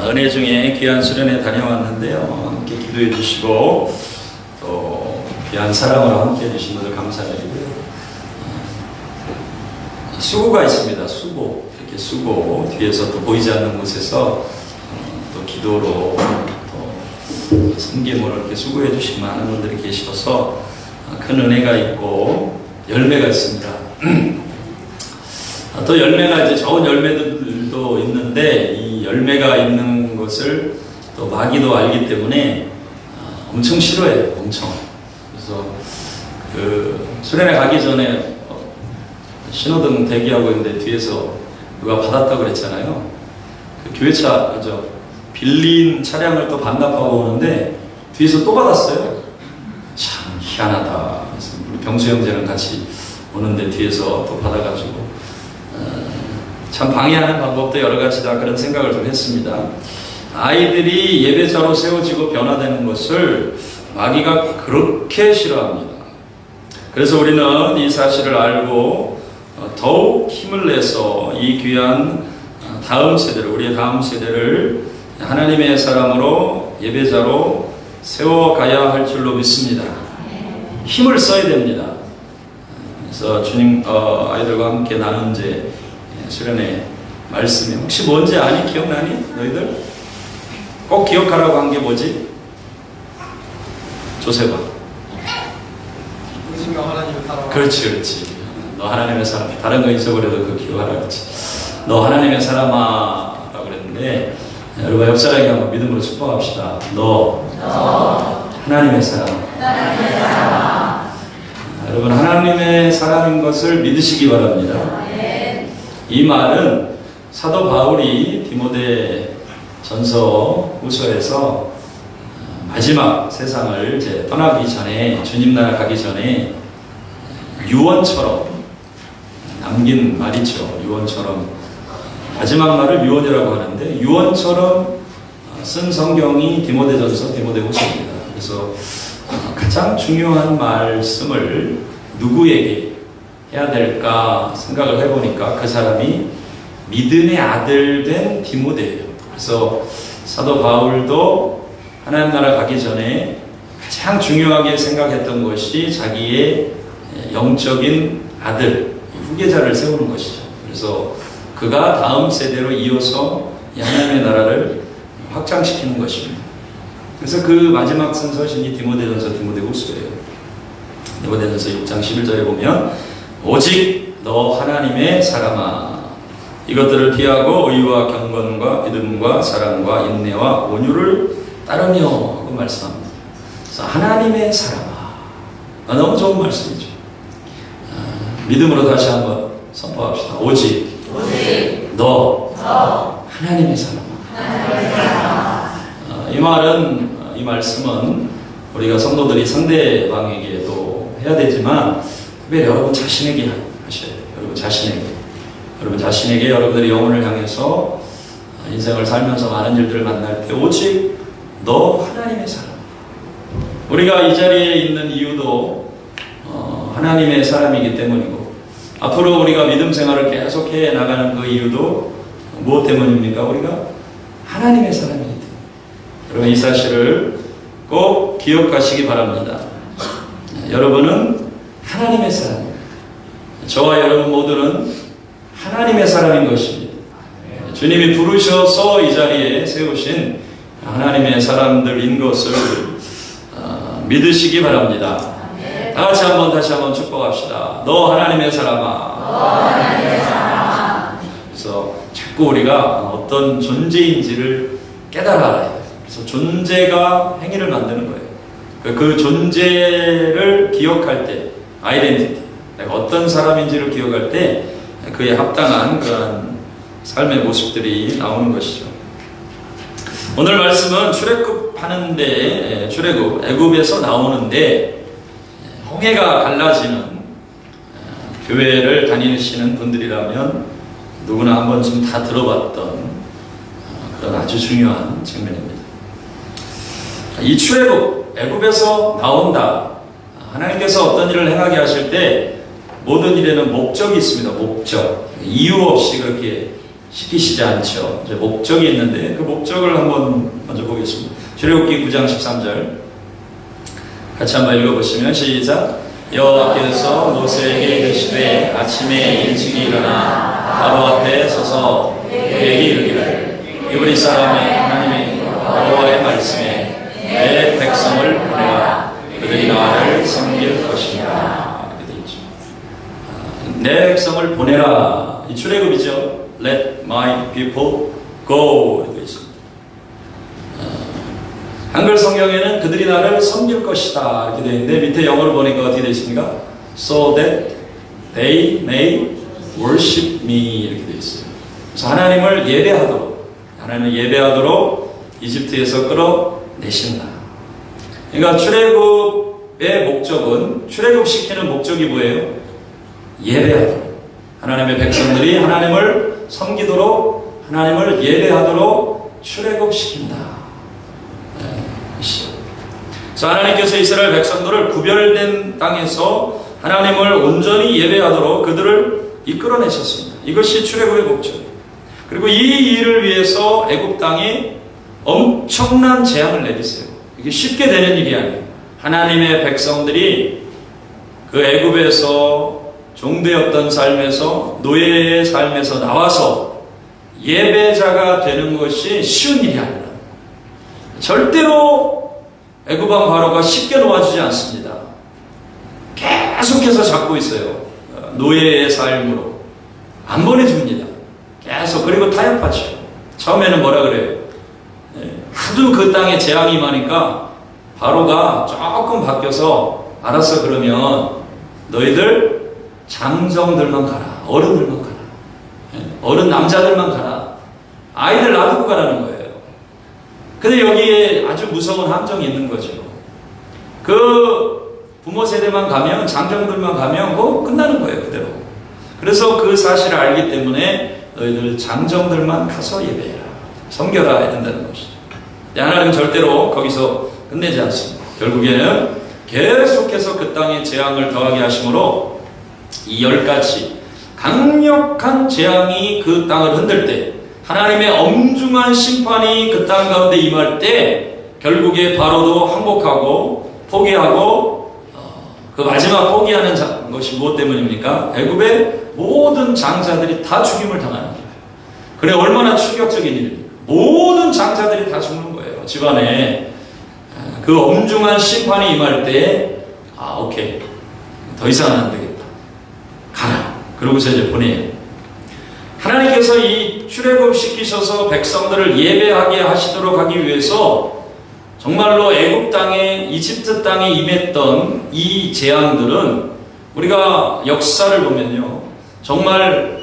은혜 중에 귀한 수련회 다녀왔는데요. 함께 기도해 주시고 또 귀한 사랑으로 함께 해주신 것을 감사드리고요. 수고가 있습니다. 수고. 이렇게 수고. 뒤에서 또 보이지 않는 곳에서 또 기도로 또 섬김으로 이렇게 수고해 주신 많은 분들이 계셔서 큰 은혜가 있고 열매가 있습니다. 또 열매가 이제 좋은 열매들도 있는데 이 열매가 있는 것을 또 마귀도 알기 때문에 엄청 싫어해요. 엄청. 그래서 그 수련회 가기 전에 신호등 대기하고 있는데 뒤에서 누가 받았다고 그랬잖아요. 그 교회차 그죠? 빌린 차량을 또 반납하고 오는데 뒤에서 또 받았어요. 참 희한하다. 그래서 우리 병수 형제랑 같이 오는데 뒤에서 또 받아가지고 참 방해하는 방법도 여러 가지다 그런 생각을 좀 했습니다. 아이들이 예배자로 세워지고 변화되는 것을 마귀가 그렇게 싫어합니다. 그래서 우리는 이 사실을 알고 더욱 힘을 내서 이 귀한 다음 세대를, 우리의 다음 세대를 하나님의 사람으로 예배자로 세워가야 할 줄로 믿습니다. 힘을 써야 됩니다. 그래서 주님 아이들과 함께 나눈 이제 수련회 말씀이 혹시 뭔지 아니? 기억나니? 너희들? 꼭 기억하라고 한 게 뭐지? 조세바. 그렇지. 너 하나님의 사람. 다른 거 잊어버려도 그거 기억하라 그랬지. 너 하나님의 사람아 라고 그랬는데 여러분 옆 사람에게 한번 믿음으로 축복합시다. 너 하나님의 사람. 여러분 하나님의 사람인 것을 믿으시기 바랍니다. 이 말은 사도 바울이 디모데 전서 후서에서 마지막 세상을 이제 떠나기 전에 주님 나라 가기 전에 유언처럼 남긴 말이죠. 유언처럼 마지막 말을 유언이라고 하는데 유언처럼 쓴 성경이 디모데전서, 디모데후서입니다. 그래서 가장 중요한 말씀을 누구에게 해야 될까 생각을 해보니까 그 사람이 믿음의 아들 된 디모데예요. 그래서 사도 바울도 하나님 나라 가기 전에 가장 중요하게 생각했던 것이 자기의 영적인 아들, 후계자를 세우는 것이죠. 그래서 그가 다음 세대로 이어서 하나님의 나라를 확장시키는 것입니다. 그래서 그 마지막 쓴 서신이 디모데전서, 디모데후서예요. 디모데전서 6장 11절에 보면 오직 너 하나님의 사람아 이것들을 피하고 의와 경건과 믿음과 사랑과 인내와 온유를 따르며 하고 말씀합니다. 그래서 하나님의 사람아 너무 좋은 말씀이죠. 믿음으로 다시 한번 선포합시다. 오직 너 하나님의 사람아. 이 말은 이 말씀은 우리가 성도들이 상대방에게도 해야 되지만 특별히 여러분 자신에게 하셔야 돼요. 여러분 자신에게 여러분들의 영혼을 향해서 인생을 살면서 많은 일들을 만날 때 오직 너 하나님의 사람. 우리가 이 자리에 있는 이유도 하나님의 사람이기 때문이고 앞으로 우리가 믿음 생활을 계속해 나가는 그 이유도 무엇 때문입니까? 우리가 하나님의 사람이기 때문에. 여러분 이 사실을 꼭 기억하시기 바랍니다. 여러분은 하나님의 사람입니다. 저와 여러분 모두는 하나님의 사람인 것입니다. 주님이 부르셔서 이 자리에 세우신 하나님의 사람들인 것을 믿으시기 바랍니다. 다 같이 다시 한번 축복합시다. 너 하나님의 사람아. 그래서 자꾸 우리가 어떤 존재인지를 깨달아야 돼요. 그래서 존재가 행위를 만드는 거예요. 그 존재를 기억할 때, 아이덴티티, 내가 어떤 사람인지를 기억할 때 그에 합당한 그런 삶의 모습들이 나오는 것이죠. 오늘 말씀은 출애굽하는데, 출애굽, 애굽에서 나오는데 홍해가 갈라지는 교회를 다니시는 분들이라면 누구나 한 번쯤 다 들어봤던 그런 아주 중요한 장면입니다. 이 출애굽, 애굽에서 나온다. 하나님께서 어떤 일을 행하게 하실 때 모든 일에는 목적이 있습니다. 목적. 이유 없이 그렇게 시키시지 않죠. 이제 목적이 있는데 그 목적을 한번 먼저 보겠습니다. 출애굽기 9장 13절 같이 한번 읽어보시면 시작. 여호와께서 모세에게 이르시되 아침에 일찍 일어나 바로 앞에 서서 그에게 이르기를 이브리 사람의 하나님의 여호와의 말씀에 내 백성을 보내라 그들이 나를 섬길 것이다. 이렇게 되어 있죠. 내 백성을 보내라. 이 출애굽이죠. Let my people go 이렇게 되어 있습니다. 한글 성경에는 그들이 나를 섬길 것이다 이렇게 되어 있는데 밑에 영어로 보니까 어떻게 되어 있습니까? So that they may worship me 이렇게 되어 있어요. 그래서 하나님을 예배하도록 하나님을 예배하도록 이집트에서 끌어내신다. 그러니까 출애굽의 목적은 출애굽시키는 목적이 뭐예요? 예배하도록 하나님의 백성들이 하나님을 섬기도록 하나님을 예배하도록 출애굽시킨다. 그래서 하나님께서 이스라엘 백성들을 구별된 땅에서 하나님을 온전히 예배하도록 그들을 이끌어내셨습니다. 이것이 출애굽의 목적이에요. 그리고 이 일을 위해서 애굽 땅에 엄청난 재앙을 내리세요. 이게 쉽게 되는 일이 아니에요. 하나님의 백성들이 그 애굽에서 종되었던 삶에서 노예의 삶에서 나와서 예배자가 되는 것이 쉬운 일이 아니라 절대로 애굽왕 바로가 쉽게 놓아주지 않습니다. 계속해서 잡고 있어요. 노예의 삶으로 안 보내줍니다. 계속. 그리고 타협하죠. 처음에는 뭐라 그래요? 하도 그 땅에 재앙이 임하니까 바로가 조금 바뀌어서 알았어 그러면 너희들 장정들만 가라. 어른들만 가라. 어른 남자들만 가라. 아이들 놔두고 가라는 거예요. 근데 여기에 아주 무서운 함정이 있는 거죠. 그 부모 세대만 가면 장정들만 가면 뭐 끝나는 거예요. 그대로. 그래서 그 사실을 알기 때문에 너희들 장정들만 가서 예배해라. 섬겨라 해야 된다는 것이죠. 하나님은 절대로 거기서 끝내지 않습니다. 결국에는 계속해서 그 땅에 재앙을 더하게 하심으로 이 10가지 강력한 재앙이 그 땅을 흔들 때 하나님의 엄중한 심판이 그 땅 가운데 임할 때 결국에 바로도 항복하고 포기하고 그 마지막 포기하는 것이 무엇 때문입니까? 애굽의 모든 장자들이 다 죽임을 당하는 거예요. 그래 얼마나 충격적인 일입니까? 모든 장자들이 다 죽는 거예요. 집안에 그 엄중한 심판이 임할 때 오케이 더 이상은 안 되겠다. 가라. 그러고서 이제 보내요. 하나님께서 이 출애굽시키셔서 백성들을 예배하게 하시도록 하기 위해서 정말로 애굽 땅에 이집트 땅에 임했던 이 재앙들은 우리가 역사를 보면요 정말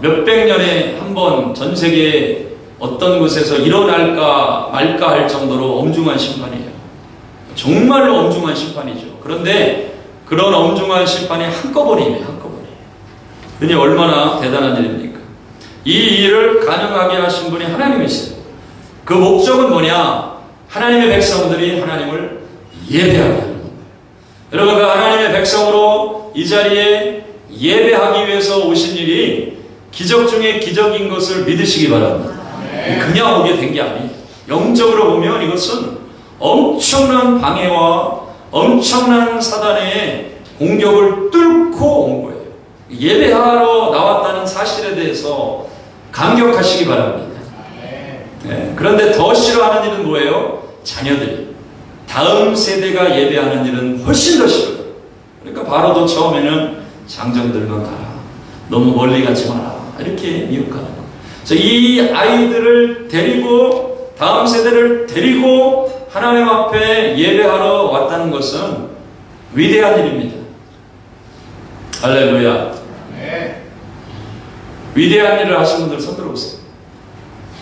몇백 년에 한 번 전 세계 어떤 곳에서 일어날까 말까 할 정도로 엄중한 심판이에요. 정말로 엄중한 심판이죠. 그런데 그런 엄중한 심판이 한꺼번에 임해요. 한꺼번에. 그러니 얼마나 대단한 일입니까? 이 일을 가능하게 하신 분이 하나님이세요. 그 목적은 뭐냐? 하나님의 백성들이 하나님을 예배하게 하는 겁니다. 여러분 그 하나님의 백성으로 이 자리에 예배하기 위해서 오신 일이 기적 중에 기적인 것을 믿으시기 바랍니다. 그냥 오게 된 게 아니에요. 영적으로 보면 이것은 엄청난 방해와 엄청난 사단의 공격을 뚫고 온 거예요. 예배하러 나왔다는 사실에 대해서 감격하시기 바랍니다. 네. 그런데 더 싫어하는 일은 뭐예요? 자녀들이. 다음 세대가 예배하는 일은 훨씬 더 싫어요. 그러니까 바로도 처음에는 장정들만 가라. 너무 멀리 가지 마라. 이렇게 미혹하는 거예요. 그래서 이 아이들을 데리고 다음 세대를 데리고 하나님 앞에 예배하러 왔다는 것은 위대한 일입니다. 할렐루야. 네. 위대한 일을 하신 분들 손 들어보세요.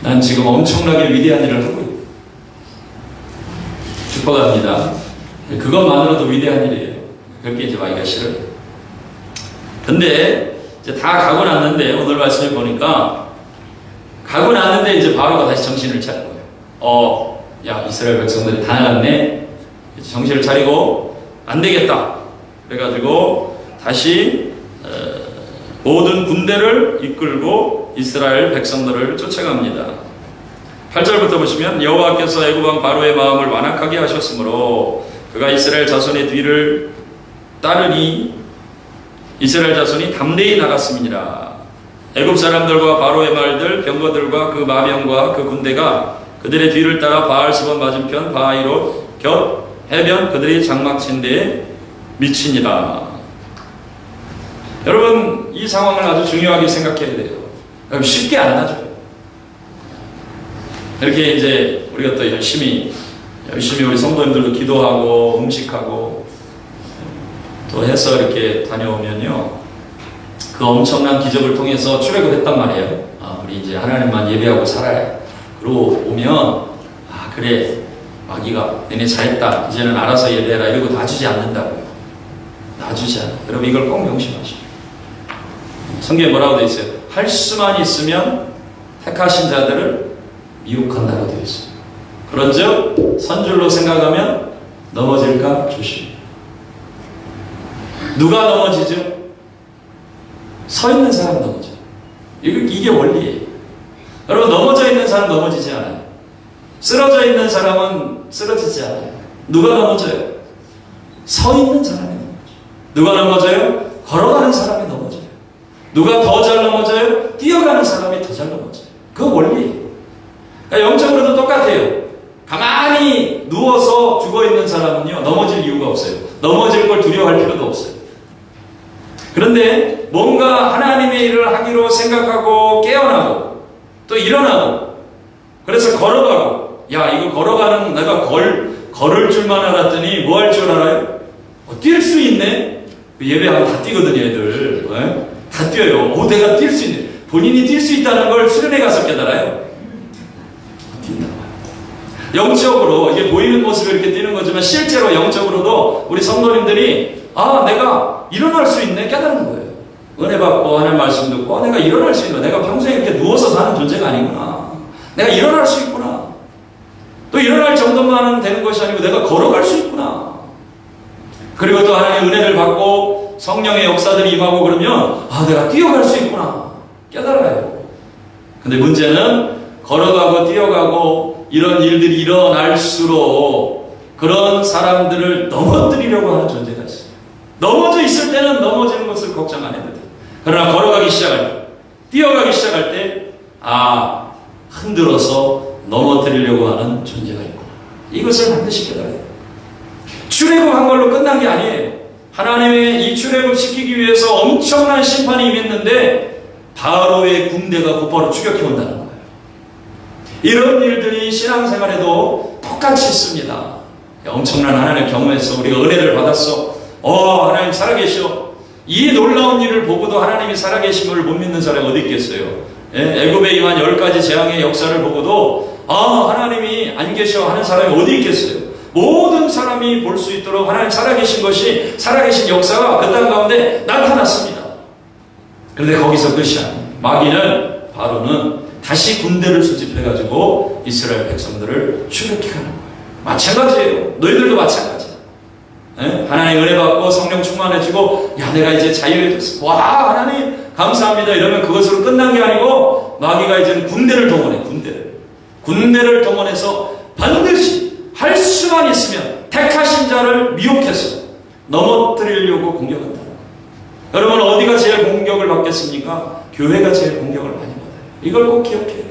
난 지금 엄청나게 위대한 일을 하고 있다. 축복합니다. 그것만으로도 위대한 일이에요. 그렇게 이제 하기가 싫어요. 근데 이제 다 가고 났는데 오늘 말씀을 보니까 가고 났는데 이제 바로가 다시 정신을 차린 거예요. 야 이스라엘 백성들이 다 나갔네. 정신을 차리고 안 되겠다. 그래가지고 다시 모든 군대를 이끌고 이스라엘 백성들을 쫓아갑니다. 8절부터 보시면 여호와께서 애굽 왕 바로의 마음을 완악하게 하셨으므로 그가 이스라엘 자손의 뒤를 따르니 이스라엘 자손이 담대히 나갔음이니라. 애굽 사람들과 바로의 말들 병거들과 그 마병과 그 군대가 그들의 뒤를 따라 바알스본 맞은편 바하이롯 곁 해변 그들이 장막 친 데에 미치니라. 여러분 이 상황을 아주 중요하게 생각해야 돼요. 쉽게 안 나죠. 이렇게 이제 우리가 또 열심히 우리 성도님들도 기도하고 음식하고 또 해서 이렇게 다녀오면요, 그 엄청난 기적을 통해서 출애굽했단 말이에요. 우리 이제 하나님만 예배하고 살아야. 그러고 오면 그래 마귀가 너네 잘했다 이제는 알아서 예배해라 이러고 놔주지 않는다고요. 놔주지 않아. 여러분 이걸 꼭 명심하시고. 성경에 뭐라고 되어 있어요? 할 수만 있으면 택하신 자들을 미혹한다고 되어 있어요. 그런즉 선줄로 생각하면 넘어질까 조심. 누가 넘어지죠? 서 있는 사람 넘어져. 이게 원리예요. 여러분 넘어져 있는 사람 넘어지지 않아요. 쓰러져 있는 사람은 쓰러지지 않아요. 누가 넘어져요? 서 있는 사람이 넘어져요. 누가 넘어져요? 걸어가는 사람이 넘어져요. 누가 더 잘 넘어져요? 뛰어가는 사람이 더 잘 넘어져요. 그 원리예요. 그러니까 영적으로도 똑같아요. 가만히 누워서 죽어있는 사람은요 넘어질 이유가 없어요. 넘어질 걸 두려워할 필요도 없어요. 그런데 뭔가 하나님의 일을 하기로 생각하고 깨어나고 또 일어나고 그래서 걸어가고, 야 이거 걸어가는 내가 걸을 줄만 알았더니 뭐 할 줄 알아요? 뛸 수 있네? 예배하면 다 뛰거든요 애들. 다 뛰어요. 내가 뛸 수 있네. 본인이 뛸 수 있다는 걸 수련회 가서 깨달아요. 뛴다고. 영적으로 이게 보이는 모습이 이렇게 뛰는 거지만 실제로 영적으로도 우리 성도님들이 내가 일어날 수 있네 깨닫는 거예요. 은혜 받고 하는 말씀 듣고 내가 일어날 수 있는, 내가 평소에 이렇게 누워서 사는 존재가 아니구나. 내가 일어날 수 있구나. 또 일어날 정도만 되는 것이 아니고 내가 걸어갈 수 있구나. 그리고 또 하나님의 은혜를 받고 성령의 역사들이 임하고 그러면 내가 뛰어갈 수 있구나 깨달아요. 근데 문제는 걸어가고 뛰어가고 이런 일들이 일어날수록 그런 사람들을 넘어뜨리려고 하는 존재가 있어요. 넘어져 있을 때는 넘어지는 것을 걱정 안 해도 돼요. 그러나 걸어가기 시작할 때, 뛰어가기 시작할 때 흔들어서 넘어뜨리려고 하는 존재가 있구나. 이것을 반드시 깨달아야 돼요. 출애굽한 걸로 끝난 게 아니에요. 하나님의 이 출애굽 시키기 위해서 엄청난 심판이 임했는데 바로의 군대가 곧바로 추격해 온다는 거예요. 이런 일들이 신앙생활에도 똑같이 있습니다. 엄청난 하나님의 경험에서 우리가 은혜를 받았어. 하나님 살아계셔. 이 놀라운 일을 보고도 하나님이 살아계심을 못 믿는 사람이 어디 있겠어요? 애굽에 임한 10가지 재앙의 역사를 보고도 하나님이 안 계셔 하는 사람이 어디 있겠어요? 모든 사람이 볼 수 있도록 하나님 살아계신 것이, 살아계신 역사가 그 땅 가운데 나타났습니다. 그런데 거기서 끝이 아니에요. 마귀는, 바로는 다시 군대를 수집해가지고 이스라엘 백성들을 추격해가는 거예요. 마찬가지예요. 너희들도 마찬가지야. 하나님 은혜 받고 성령 충만해지고 내가 이제 자유해졌어. 하나님 감사합니다 이러면 그것으로 끝난 게 아니고 마귀가 이제는 군대를 동원해. 군대를 동원해서 반드시 할 수만 있으면 택하신 자를 미혹해서 넘어뜨리려고 공격한다는 거예요. 여러분 어디가 제일 공격을 받겠습니까? 교회가 제일 공격을 많이 받아요. 이걸 꼭 기억해야 돼요.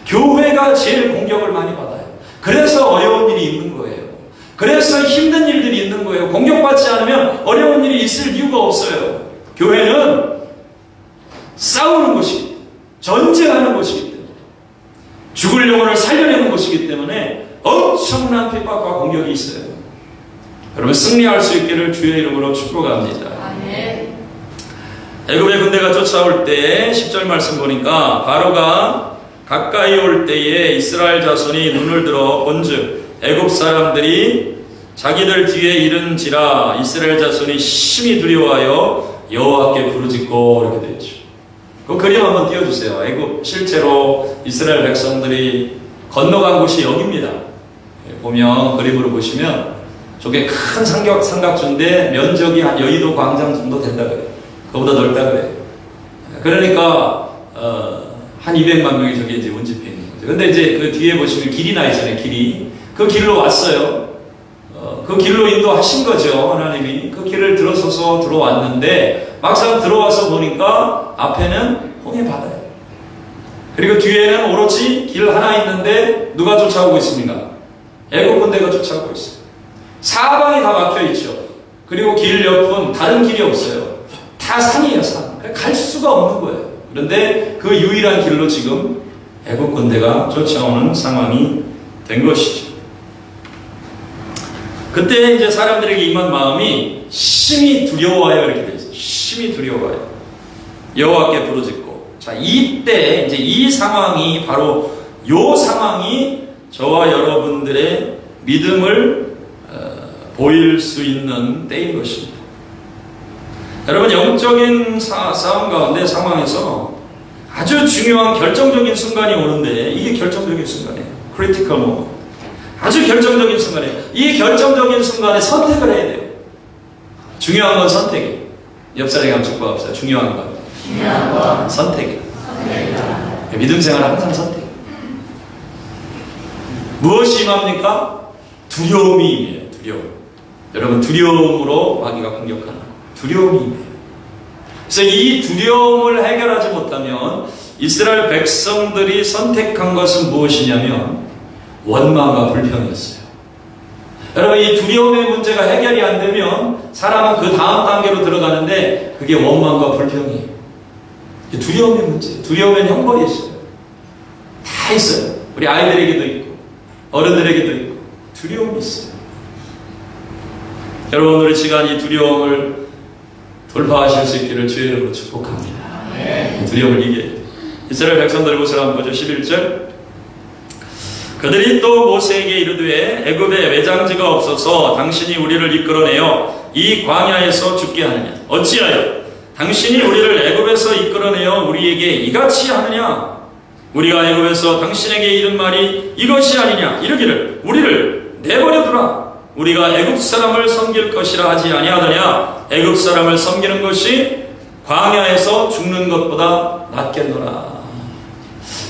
교회가 제일 공격을 많이 받아요. 그래서 어려운 일이 있는 거예요. 그래서 힘든 일들이 있는 거예요. 공격받지 않으면 어려운 일이 있을 이유가 없어요. 교회는 싸우는 곳이기 때문에, 전쟁하는 곳이기 때문에, 죽을 영혼을 살려내는 곳이기 때문에 엄청난 핍박과 공격이 있어요. 여러분 승리할 수 있기를 주의 이름으로 축복합니다. 아멘. 애굽의 군대가 쫓아올 때 10절 말씀 보니까 바로가 가까이 올 때에 이스라엘 자손이 눈을 들어 본즉 애굽 사람들이 자기들 뒤에 이른지라 이스라엘 자손이 심히 두려워하여 여호와께 부르짖고 이렇게 되어 있죠. 그 그림 한번 띄워주세요. 애굽 실제로 이스라엘 백성들이 건너간 곳이 여기입니다. 보면 그림으로 보시면 저게 큰 삼각주인데 면적이 한 여의도 광장 정도 된다 그래요. 그거보다 넓다 그래요. 그러니까 한 200만 명이 저기 이제 운집해 있는 거죠. 근데 이제 그 뒤에 보시면 길이 나 있잖아요. 길이. 그 길로 왔어요. 그 길로 인도하신 거죠. 하나님이. 그 길을 들어서서 들어왔는데 막상 들어와서 보니까 앞에는 홍해 바다예요. 그리고 뒤에는 오로지 길 하나 있는데 누가 쫓아오고 있습니까? 애국 군대가 쫓아오고 있어요. 사방이 다 막혀 있죠. 그리고 길 옆은 다른 길이 없어요. 다 산이에요, 산. 갈 수가 없는 거예요. 그런데 그 유일한 길로 지금 애국 군대가 쫓아오는 상황이 된 것이죠. 그때 이제 사람들에게 임한 마음이 심히 두려워요. 이렇게 되어 있어요. 심히 두려워요. 여호와께 부르짖고. 자, 이때 이제 이 상황이 바로 요 상황이 저와 여러분들의 믿음을 보일 수 있는 때인 것입니다. 여러분, 영적인 싸움 가운데 상황에서 아주 중요한 결정적인 순간이 오는데 이게 결정적인 순간이에요. 크리티컬 모먼트. 아주 결정적인 순간이에요. 이 결정적인 순간에 선택을 해야 돼요. 중요한 건 선택이에요. 옆 사람에게 한번 축복합시다. 중요한 건 선택이에요. 믿음 생활은 항상 선택이에요. 무엇이 임합니까? 두려움이 임해요. 두려움. 여러분, 두려움으로 마귀가 공격하는 두려움이 임해요. 그래서 이 두려움을 해결하지 못하면 이스라엘 백성들이 선택한 것은 무엇이냐면 원망과 불평이었어요. 여러분, 이 두려움의 문제가 해결이 안 되면 사람은 그 다음 단계로 들어가는데 그게 원망과 불평이에요. 두려움의 문제, 두려움엔 형벌이 있어요. 다 있어요. 우리 아이들에게도 있고 어른들에게도 있고 두려움이 있어요. 여러분, 우리 시간 이 두려움을 돌파하실 수 있기를 주의 이름으로 축복합니다. 두려움을 이겨야 돼요. 이스라엘 백성들의 모습을 한번 보죠. 11절. 그들이 또 모세에게 이르되 애굽에 외장지가 없어서 당신이 우리를 이끌어내어 이 광야에서 죽게 하느냐? 어찌하여 당신이 우리를 애굽에서 이끌어내어 우리에게 이같이 하느냐? 우리가 애굽에서 당신에게 이른 말이 이것이 아니냐? 이르기를 우리를 내버려 두라. 우리가 애굽 사람을 섬길 것이라 하지 아니하더냐? 애굽 사람을 섬기는 것이 광야에서 죽는 것보다 낫겠노라.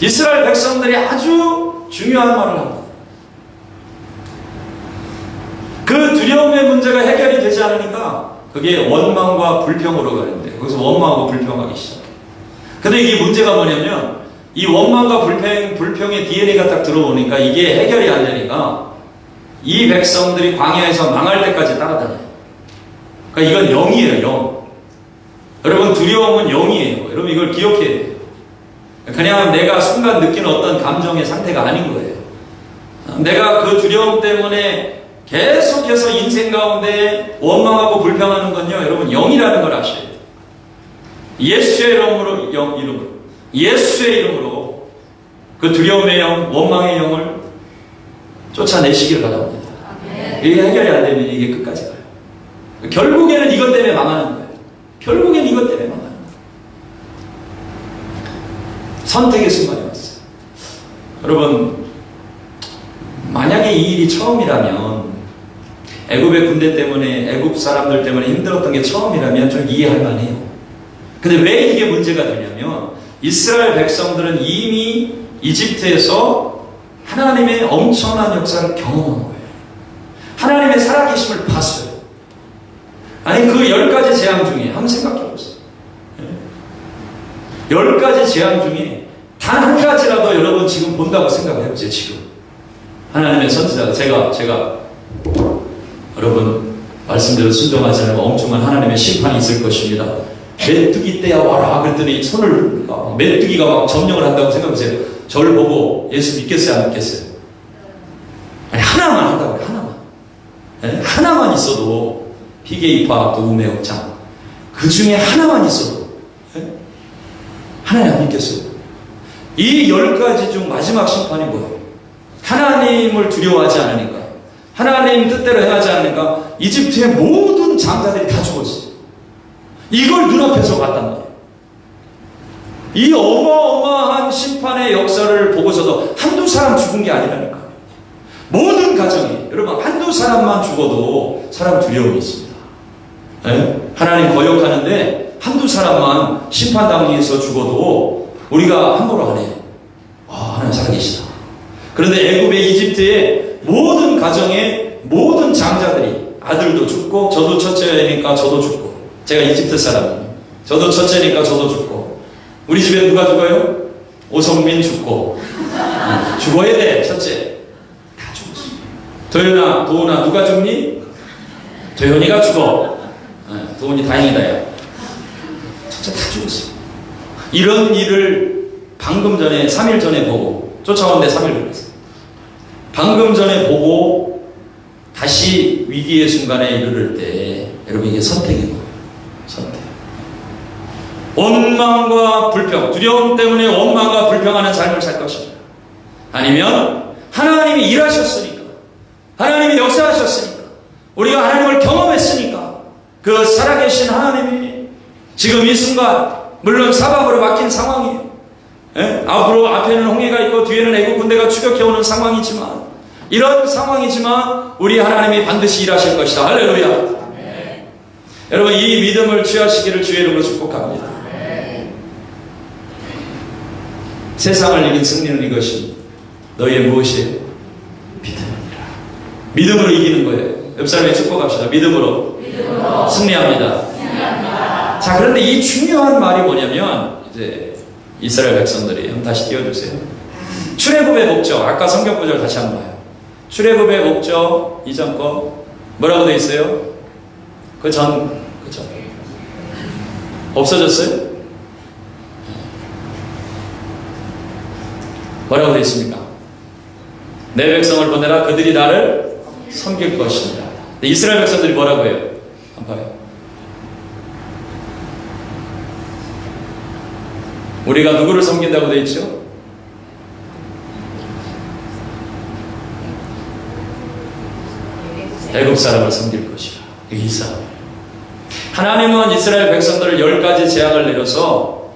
이스라엘 백성들이 아주 중요한 말을 합니다. 그 두려움의 문제가 해결이 되지 않으니까 그게 원망과 불평으로 가는데 거기서 원망하고 불평하기 시작해요. 근데 이게 문제가 뭐냐면 이 원망과 불평의 DNA가 딱 들어오니까 이게 해결이 안 되니까 이 백성들이 광야에서 망할 때까지 따라다녀요. 그러니까 이건 영이에요, 영. 여러분, 두려움은 영이에요. 여러분, 이걸 기억해야 돼요. 그냥 내가 순간 느끼는 어떤 감정의 상태가 아닌 거예요. 내가 그 두려움 때문에 계속해서 인생 가운데 원망하고 불평하는 건요, 여러분, 영이라는 걸 아셔야 돼요. 예수의 이름으로, 예수의 이름으로 그 두려움의 영, 원망의 영을 쫓아내시길 바랍니다. 이게 해결이 안 되면 이게 끝까지 가요. 결국에는 이것 때문에 망하는 거예요. 결국엔 이것 때문에 망하는 거예요. 선택의 순간이 왔어요. 여러분, 만약에 이 일이 처음이라면, 애굽의 군대 때문에, 애굽 사람들 때문에 힘들었던 게 처음이라면 좀 이해할 만해요. 근데 왜 이게 문제가 되냐면, 이스라엘 백성들은 이미 이집트에서 하나님의 엄청난 역사를 경험한 거예요. 하나님의 살아계심을 봤어요. 아니, 그 10가지 재앙 중에 한번 생각해 보세요. 10가지 재앙 중에 단 한 가지라도 여러분 지금 본다고 생각해 보세요. 지금 하나님의 선지자가 제가 여러분 말씀대로 순종하지 않으면 엄청난 하나님의 심판이 있을 것입니다. 메뚜기 떼야 와라 그랬더니 손을 메뚜기가 막 점령을 한다고 생각해보세요. 저를 보고 예수 믿겠어요, 안 믿겠어요? 아니, 하나만 한다고 그래. 하나만 있어도 피게이파 또 우매 옥장 그 중에 하나만 있어도 하나님 안 믿겠어요? 이 10가지 중 마지막 심판이 뭐예요? 하나님을 두려워하지 않으니까, 하나님 뜻대로 행하지 않으니까 이집트의 모든 장자들이 다 죽었어요. 이걸 눈앞에서 봤단 말이에요. 이 어마어마한 심판의 역사를 보고서도 한두 사람 죽은 게 아니라니까. 모든 가정이, 여러분, 한두 사람만 죽어도 사람 두려움이 있습니다. 네? 하나님 거역하는데 한두 사람만 심판당해서 죽어도 우리가 함부로 안 해요. 하나님 살아계시다. 그런데 애굽의 이집트의 모든 가정의 모든 장자들이 아들도 죽고 저도 첫째니까 저도 죽고 제가 이집트 사람이에요. 저도 첫째니까 저도 죽고 우리 집에 누가 죽어요? 오성민 죽고 죽어야 돼 첫째 다 죽었어. 도연아 도훈아 누가 죽니? 도연이가 죽어. 도훈이 다행이다 야. 첫째 다 죽었어. 이런 일을 방금 전에 3일 전에 보고 쫓아오는데 3일 걸렸어. 방금 전에 보고 다시 위기의 순간에 이르를 때 여러분 이게 선택인 거예요. 선택. 원망과 불평, 두려움 때문에 원망과 불평하는 삶을 살 것입니다. 아니면 하나님이 일하셨으니까, 하나님이 역사하셨으니까, 우리가 하나님을 경험했으니까 그 살아계신 하나님이 지금 이 순간 물론 사방으로 막힌 상황이에요. 앞에는 홍해가 있고 뒤에는 애국 군대가 추격해오는 상황이지만 이런 상황이지만 우리 하나님이 반드시 일하실 것이다. 할렐루야. 네. 여러분 이 믿음을 취하시기를 주의 이름으로 축복합니다. 네. 세상을 이긴 승리는 이것이 너희의 무엇이에요? 믿음이라. 믿음으로 이기는 거예요. 옆 사람에 축복합시다. 믿음으로 승리합니다. 자, 그런데 이 중요한 말이 뭐냐면 이제 이스라엘 백성들이 한번 다시 띄워주세요. 출애굽의 목적, 아까 성경 구절 다시 한번 봐요. 출애굽의 목적 이전 거 뭐라고 돼 있어요? 그 전 없어졌어요? 뭐라고 돼 있습니까? 내 백성을 보내라 그들이 나를 섬길 것입니다. 이스라엘 백성들이 뭐라고 해요? 한번 봐요. 우리가 누구를 섬긴다고 되어 있죠? 애굽 사람을 섬길 것이라. 이 사람. 하나님은 이스라엘 백성들을 10가지 재앙을 내려서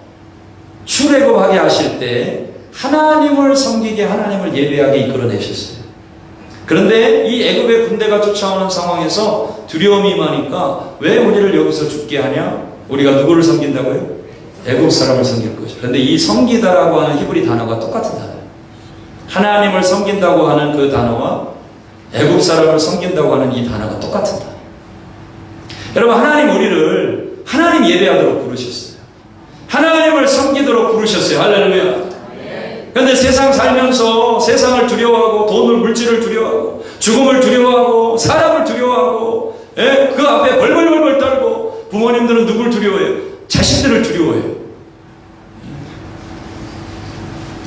출애굽하게 하실 때 하나님을 섬기게 하나님을 예배하게 이끌어내셨어요. 그런데 이 애굽의 군대가 쫓아오는 상황에서 두려움이 많으니까 왜 우리를 여기서 죽게 하냐? 우리가 누구를 섬긴다고요? 애굽 사람을 섬길 것이죠. 그런데 이 섬기다라고 하는 히브리 단어가 똑같은 단어예요. 하나님을 섬긴다고 하는 그 단어와 애굽 사람을 섬긴다고 하는 이 단어가 똑같은 단어예요. 여러분 하나님 우리를 하나님 예배하도록 부르셨어요. 하나님을 섬기도록 부르셨어요. 할렐루야. 그런데 세상 살면서 세상을 두려워하고 돈을 물질을 두려워하고 죽음을 두려워하고 사람을 두려워하고 그 앞에 벌벌벌벌 떨고 부모님들은 누굴 두려워해요? 자식들을 두려워해요.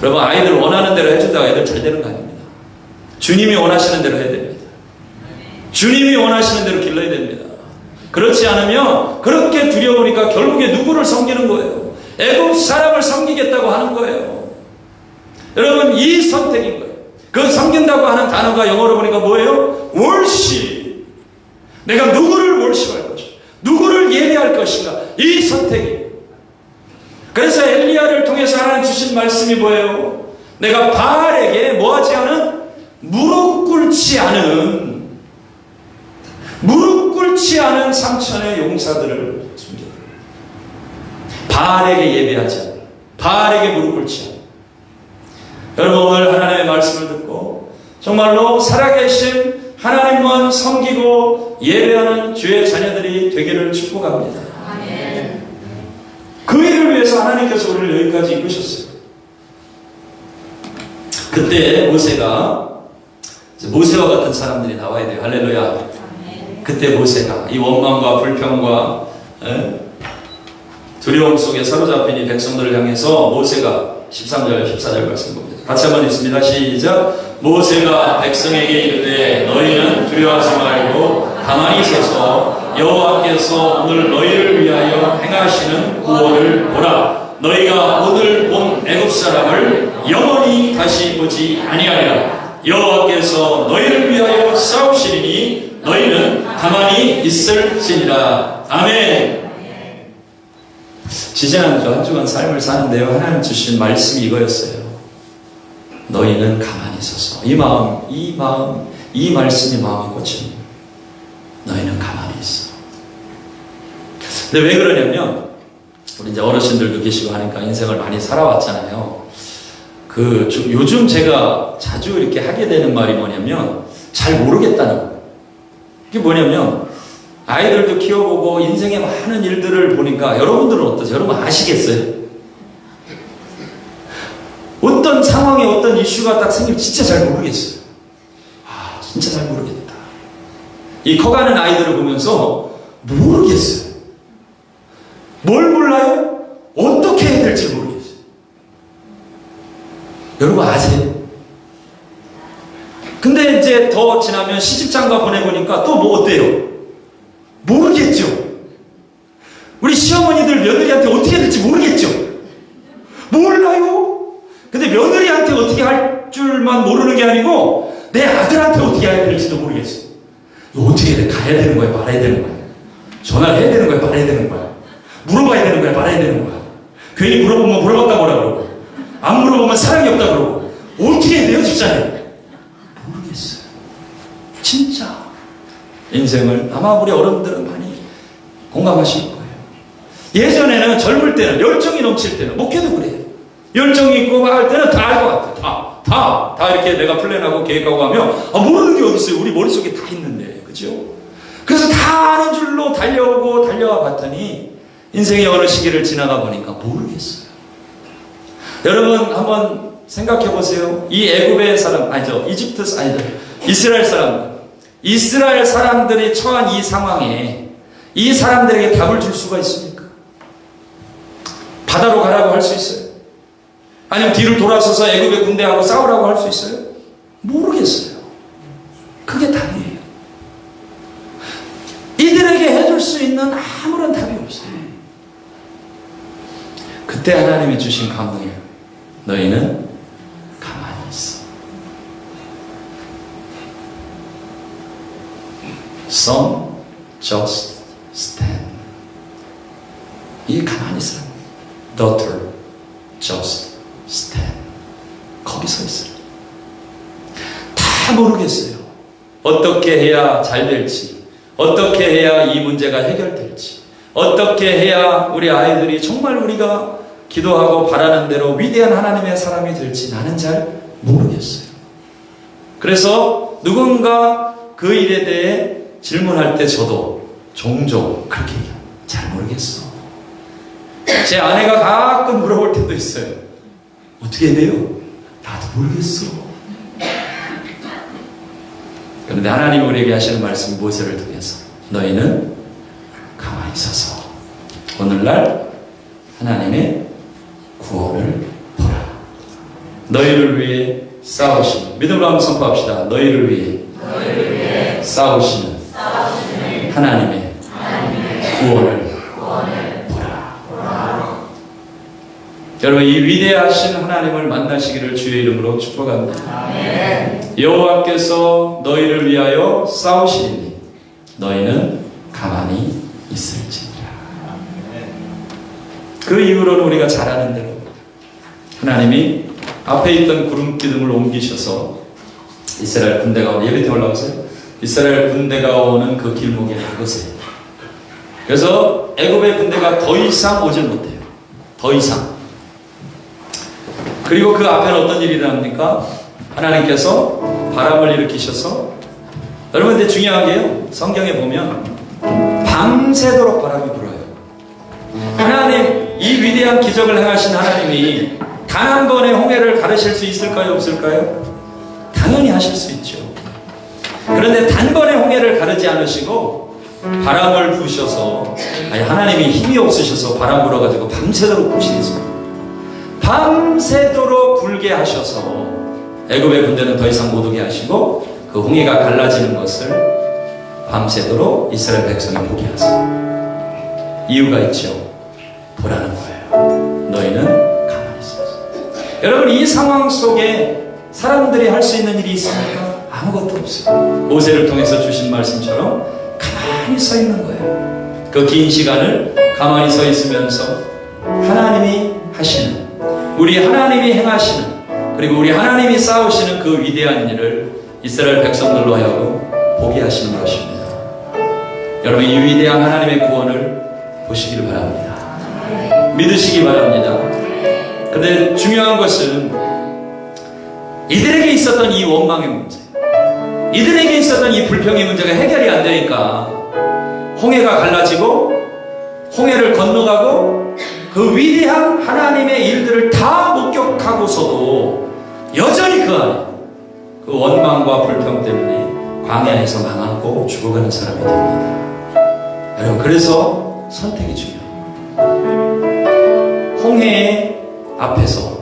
여러분 아이들 원하는 대로 해준다고 애들 잘 되는 거 아닙니다. 주님이 원하시는 대로 해야 됩니다. 주님이 원하시는 대로 길러야 됩니다. 그렇지 않으면 그렇게 두려우니까 결국에 누구를 섬기는 거예요? 애굽 사람을 섬기겠다고 하는 거예요. 여러분 이 선택인 거예요. 그 섬긴다고 하는 단어가 영어로 보니까 뭐예요? worship. 내가 누구를 worship할 것인가? 누구를 예배할 것인가? 이 선택이에요. 그래서 엘리야를 통해서 하나님 주신 말씀이 뭐예요? 내가 바알에게 뭐하지 않은? 무릎 꿇지 않은 삼천의 용사들을 숨겨. 바알에게 예배하지 않는, 바알에게 무릎 꿇지 않는. 여러분 오늘 하나님의 말씀을 듣고 정말로 살아계신 하나님만 섬기고 예배하는 주의 자녀들이 되기를 축복합니다. 아멘. 그 일을 위해서 하나님께서 우리를 여기까지 이끄셨어요. 그때 모세와 같은 사람들이 나와야 돼요. 할렐루야. 아멘. 그때 모세가 이 원망과 불평과 두려움 속에 사로잡힌 이 백성들을 향해서 모세가 13절 14절 말씀 봅니다. 같이 한번 읽습니다. 시작. 모세가 백성에게 이르되 너희는 두려워하지 말고 가만히 서서 여호와께서 오늘 너희를 위하여 행하시는 구원을 보라. 너희가 오늘 본 애굽 사람을 영원히 다시 보지 아니하리라. 여호와께서 너희를 위하여 싸우시리니 너희는 가만히 있을지니라. 아멘. 지지난주 한 주간 삶을 사는데요, 하나님 주신 말씀이 이거였어요. 너희는 가만히 있어서 이 말씀이 마음에 꽂히는 너희는 가만히 있어. 근데 왜 그러냐면 우리 이제 어르신들도 계시고 하니까 인생을 많이 살아왔잖아요. 요즘 제가 자주 이렇게 하게 되는 말이 뭐냐면, 잘 모르겠다는 거예요. 이게 뭐냐면, 아이들도 키워보고 인생의 많은 일들을 보니까 여러분들은 어떠세요? 여러분 아시겠어요? 어떤 상황에 어떤 이슈가 딱 생기면 진짜 잘 모르겠어요. 진짜 잘 모르겠다. 이 커가는 아이들을 보면서 모르겠어요. 뭘 몰라요? 어떻게 해야 될지 모르겠어요. 여러분 아세요? 근데 이제 더 지나면 시집장가 보내보니까 또 뭐 어때요? 모르겠죠. 우리 시어머니들 며느리한테 어떻게 될지 모르겠죠. 몰라요. 근데 며느리한테 어떻게 할 줄만 모르는 게 아니고 내 아들한테 어떻게 해야 될지도 모르겠어요. 이거 어떻게 해야 돼? 가야 되는 거야? 말아야 되는 거야? 전화를 해야 되는 거야? 말아야 되는 거야? 물어봐야 되는 거야? 말아야 되는 거야? 괜히 물어보면 물어봤다 뭐라 그러고, 안 물어보면 사랑이 없다 그러고, 어떻게 해야 돼요? 집사님? 모르겠어요. 진짜 인생을 아마 우리 어른들은 많이 공감하실 거예요. 예전에는 젊을 때는, 열정이 넘칠 때는, 목회도 그래요. 열정이 있고 막 할 때는 다 알 것 같아요. 다 이렇게 내가 플랜하고 계획하고 하면, 모르는 게 어디 있어요? 우리 머릿속에 다 있는데, 그죠? 그래서 다 아는 줄로 달려오고 달려와 봤더니 인생의 어느 시기를 지나가 보니까 모르겠어요. 여러분 한번 생각해 보세요. 이 애굽의 사람, 이집트 아니죠, 이스라엘 사람들이 처한 이 상황에 이 사람들에게 답을 줄 수가 있습니까? 바다로 가라고 할 수 있어요? 아니면 뒤를 돌아서서 애굽의 군대하고 싸우라고 할 수 있어요? 모르겠어요. 그게 답이에요. 이들에게 해줄 수 있는 아무런 답이 없어요. 그때 하나님이 주신 감동이에요. 너희는 가만히 있어. Son, just stand. 이 가만히 있어. Daughter, just stand. 거기 서 있어요. 다 모르겠어요. 어떻게 해야 잘 될지, 어떻게 해야 이 문제가 해결될지, 어떻게 해야 우리 아이들이 정말 우리가 기도하고 바라는 대로 위대한 하나님의 사람이 될지 나는 잘 모르겠어요. 그래서 누군가 그 일에 대해 질문할 때 저도 종종 그렇게 얘기해요. 잘 모르겠어. 제 아내가 가끔 물어볼 때도 있어요. 어떻게 해야 돼요? 나도 모르겠어. 그런데 하나님이 우리에게 하시는 말씀이 모세를 통해서 너희는 가만히 있어서 오늘날 하나님의 구원을 보라. 너희를 위해 싸우시는, 믿음으로 한번 선포합시다. 너희를 위해 싸우시는 하나님의 구원을 보라. 여러분 이 위대하신 하나님을 만나시기를 주의 이름으로 축복합니다. 여호와께서 너희를 위하여 싸우시리니 너희는 가만히 있을지니라. 그 이후로는 우리가 잘 아는 대로 하나님이 앞에 있던 구름 기둥을 옮기셔서 이스라엘 군대가 오는, 예배 때 올라오세요. 이스라엘 군대가 오는 그 길목에 나가세요. 그래서 애굽의 군대가 더 이상 오질 못해요. 더 이상. 그리고 그 앞에는 어떤 일이 일어납니까? 하나님께서 바람을 일으키셔서, 여러분 근데 중요한 게요, 성경에 보면 밤새도록 바람이 불어요. 하나님, 이 위대한 기적을 행하신 하나님이 단 한 번의 홍해를 가르실 수 있을까요? 없을까요? 당연히 하실 수 있죠. 그런데 단번에 홍해를 가르지 않으시고 바람을 부으셔서, 하나님이 힘이 없으셔서 바람 불어가지고 밤새도록 부시겠습니다. 밤새도록 불게 하셔서 애굽의 군대는 더 이상 못 오게 하시고 그 홍해가 갈라지는 것을 밤새도록 이스라엘 백성이 보게 하세요. 이유가 있죠. 보라는 거예요. 너희는 가만히 있어. 여러분 이 상황 속에 사람들이 할 수 있는 일이 있습니까? 아무것도 없어요. 모세를 통해서 주신 말씀처럼 가만히 서 있는 거예요. 그 긴 시간을 가만히 서 있으면서 하나님이 하시는, 우리 하나님이 행하시는, 그리고 우리 하나님이 싸우시는 그 위대한 일을 이스라엘 백성들로 하여금 보게 하시는 것입니다. 여러분 이 위대한 하나님의 구원을 보시기를 바랍니다. 믿으시기 바랍니다. 근데 중요한 것은 이들에게 있었던 이 원망의 문제, 이들에게 있었던 이 불평의 문제가 해결이 안 되니까 홍해가 갈라지고 홍해를 건너가고 그 위대한 하나님의 일들을 다 목격하고서도 여전히 그 안에 그 원망과 불평 때문에 광야에서 망하고 죽어가는 사람이 됩니다. 여러분, 그래서 선택이 중요해요. 홍해 앞에서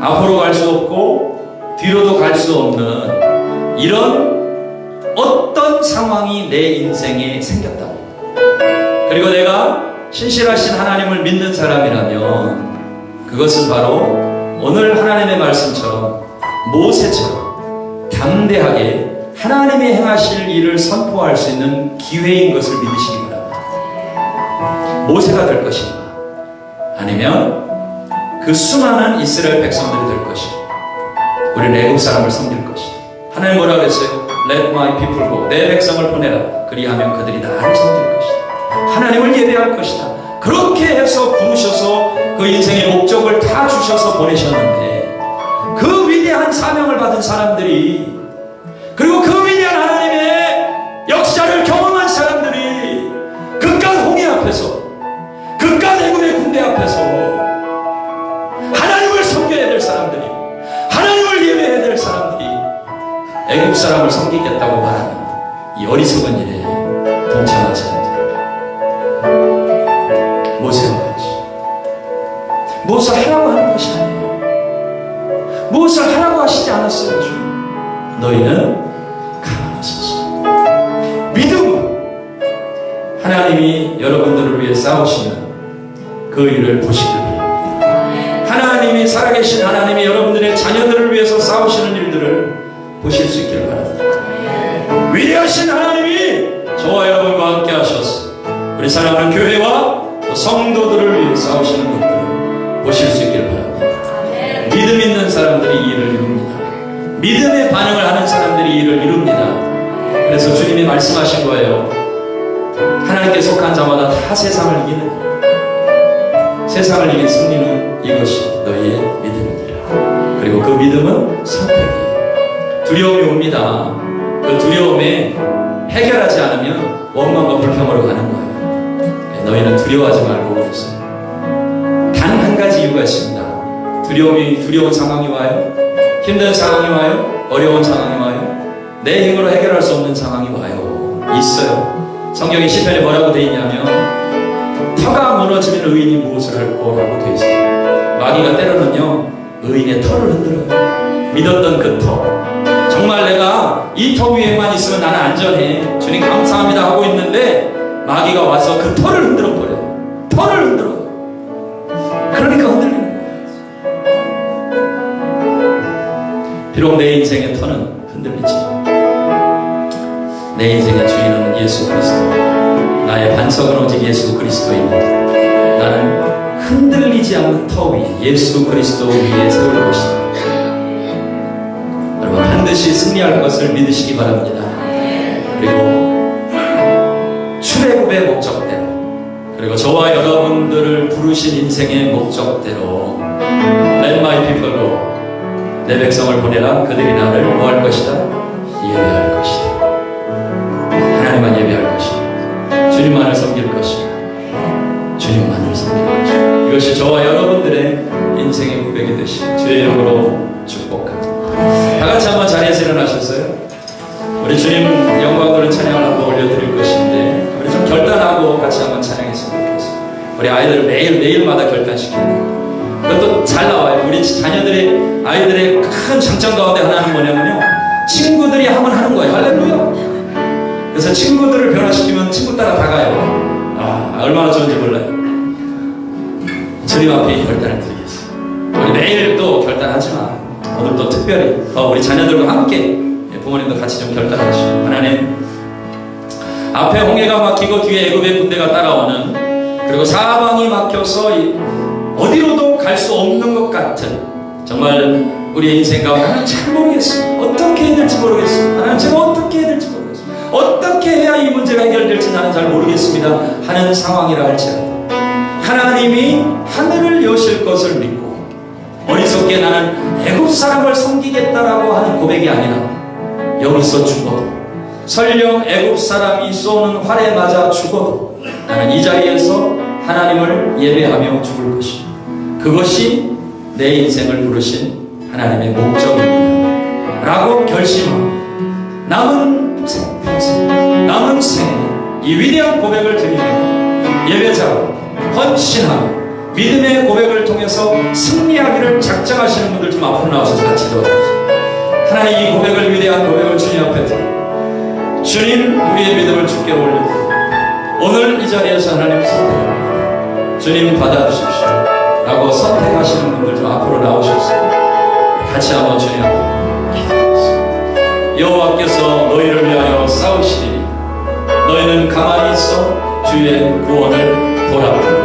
앞으로 갈 수 없고 뒤로도 갈 수 없는 이런 어떤 상황이 내 인생에 생겼다. 그리고 내가 신실하신 하나님을 믿는 사람이라면 그것은 바로 오늘 하나님의 말씀처럼 모세처럼 담대하게 하나님이 행하실 일을 선포할 수 있는 기회인 것을 믿으시기 바랍니다. 모세가 될 것인가, 아니면 그 수많은 이스라엘 백성들이 될 것인가, 우리는 애국 사람을 섬길 것이다. 하나님 뭐라 그랬어요? Let my people go. 내 백성을 보내라. 그리하면 그들이 나를 섬길 것이다. 하나님을 예배할 것이다. 그렇게 해서 부르셔서 그 인생의 목적을 다 주셔서 보내셨는데, 그 위대한 사명을 받은 사람들이, 그리고 그 위대한 하나님의 역사를 경험한 사람들이 그깟 홍해 앞에서, 그깟 애굽의 군대 앞에서 하나님을 섬겨야 될 사람들이, 하나님을 예배해야 될 사람들이 애굽 사람을 섬기겠다고 말하는 이 어리석은 일에 동참하지 않도록 모세와 같이, 무엇을 하라고 하는 것이 아니에요. 무엇을 하라고 하시지 않았어요. 주님, 너희는 가만하소서. 믿음은 하나님이 여러분들을 위해 싸우시는 그 일을 보시길 바랍니다. 하나님이, 살아계신 하나님이 여러분들의 자녀들을 위해서 싸우시는 일들을 보실 수 있길 바랍니다. 위대하신 하나님이 저와 여러분과 함께 하셔서 우리 사랑하는 교회와 성도들을 위해 싸우시는 것들을 보실 수 있길 바랍니다. 믿음 있는 사람들이 이 일을 이룹니다. 믿음의 반응을 하는 사람들이 이 일을 이룹니다. 그래서 주님이 말씀하신 거예요. 하나님께 속한 자마다 다 세상을 이기는, 세상을 이긴 승리는 이것이 너희의 믿음이니라. 그리고 그 믿음은 선택이에요. 두려움이 옵니다. 그 두려움에 해결하지 않으면 원망과 불평으로 가는 거예요. 너희는 두려워하지 말고 그랬어요. 단 한 가지 이유가 있습니다. 두려운 상황이 와요. 힘든 상황이 와요. 어려운 상황이 와요. 내 힘으로 해결할 수 없는 상황이 와요. 있어요. 성경의 시편에 뭐라고 되어 있냐면, 터가 무너지면 의인이 무엇을 할 거라고 되어 있어요. 마귀가 때로는요, 의인의 터를 흔들어요. 믿었던 그 터, 정말 내가 이 터 위에만 있으면 나는 안전해, 주님 감사합니다 하고 있는데 마귀가 와서 그 터를 흔들어 버려요. 터를 흔들어. 그러니까 흔들리는 거예요. 비록 내 인생의 터는 흔들리지, 내 인생의 주인은 예수 그리스도, 나의 반석은 오직 예수 그리스도입니다. 나는 흔들리지 않는 터 위에, 예수 그리스도 위에 세울 것이다. 여러분, 반드시 승리할 것을 믿으시기 바랍니다. 그리고 출애굽의 목적대로, 그리고 저와 여러분들을 부르신 인생의 목적대로 Let my people go. 내 백성을 보내라. 그들이 나를 뭐 할 것이다? 예배할 것이다. 하나님만 예배할 것이다. 주님만을 섬길 것이다. 주님만을 섬길 것이다. 이것이 저와 여러분들의 인생의 고백이 되시고 주의 이름으로 축복합니다. 다 같이 한번 자리에서 일어나셨어요? 우리 주님 영광 돌린 찬양을 한번 올려드릴 것인데, 우리 좀 결단하고 같이 한번 찬양했으면 좋겠습니다. 우리 아이들을 매일마다 결단시키는, 그것도 잘 나와요. 우리 자녀들의, 아이들의 큰 장점 가운데 하나는 뭐냐면요, 친구들이 하면 하는 거예요. 할렐루야. 그래서 친구들을 변화시키면 친구 따라 다 가요. 아, 얼마나 좋은지 몰라요. 주님 앞에 결단을 드리겠습니다. 우리 매일 또 결단하지만 오늘 또 특별히 더 우리 자녀들과 함께, 부모님도 같이 좀 결단하시고, 하나님, 앞에 홍해가 막히고 뒤에 애굽의 군대가 따라오는, 그리고 사방이 막혀서 어디로도 갈 수 없는 것 같은, 정말 우리의 인생 가운데 하나님 잘 모르겠어요. 어떻게 해야 될지 모르겠어요. 하나님 제가 어떻게 해야 될지 모르겠어요. 어떻게 해야 이 문제가 해결될지 나는 잘 모르겠습니다 하는 상황이라 할지라도 하나님이 하늘을 여실 것을 믿고 어리석게 나는 애굽 사람을 섬기겠다라고 하는 고백이 아니라 여기서 죽어도 설령 애굽 사람이 쏘는 활에 맞아 죽어도 나는 이 자리에서 하나님을 예배하며 죽을 것이다. 그것이 내 인생을 부르신 하나님의 목적입니다 라고 결심하고 남은 생에 이 위대한 고백을 드리며 예배자로 헌신하며 믿음의 고백을 통해서 승리하기를 작정하시는 분들 좀 앞으로 나와서 같이 기도하십시오. 하나님 이 고백을 위대한 고백을 주님 앞에 드립니다. 주님 우리의 믿음을 주께 올려드립니다. 오늘 이 자리에서 하나님 선택합니다. 주님 받아주십시오 라고 선택하시는 분들 좀 앞으로 나오셨습니다. 같이 한번 주님 앞에 기도하겠습니다. 여호와께서 너희를 위하여 싸우시리니 너희는 가만히 있어 주의 구원을 보라.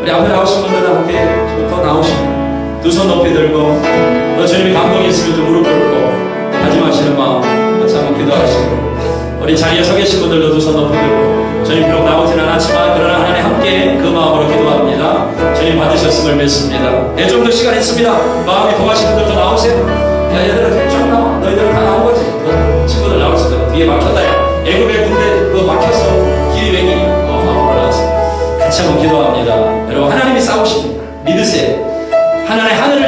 우리 앞에 나오신 분들은 함께 더 나오시고 두 손 높이 들고 너 주님이 감동이 있으면 좀 무릎 꿇고 하지 마시는 마음 같이 한번 기도하시고 우리 자리에 서 계신 분들도 두 손 높이 들고 주님 비록 나오진 않았지만 그러나 하나님 함께 그 마음으로 기도합니다. 주님 받으셨음을 믿습니다. 네, 좀 더 시간 있습니다. 마음이 동하신 분들도 나오세요. 야 얘들아 쭉 나와. 너희들은 다 나온 거지. 친구들 나올 수 있다. 뒤에 막혔다. 애굽의 군대 그거 막혔어. 길이 맹이 앞으로 나왔어. 같이 한번 기도합니다. 여러분 하나님이 싸우십니다. 믿으세요. 하나님의 하늘을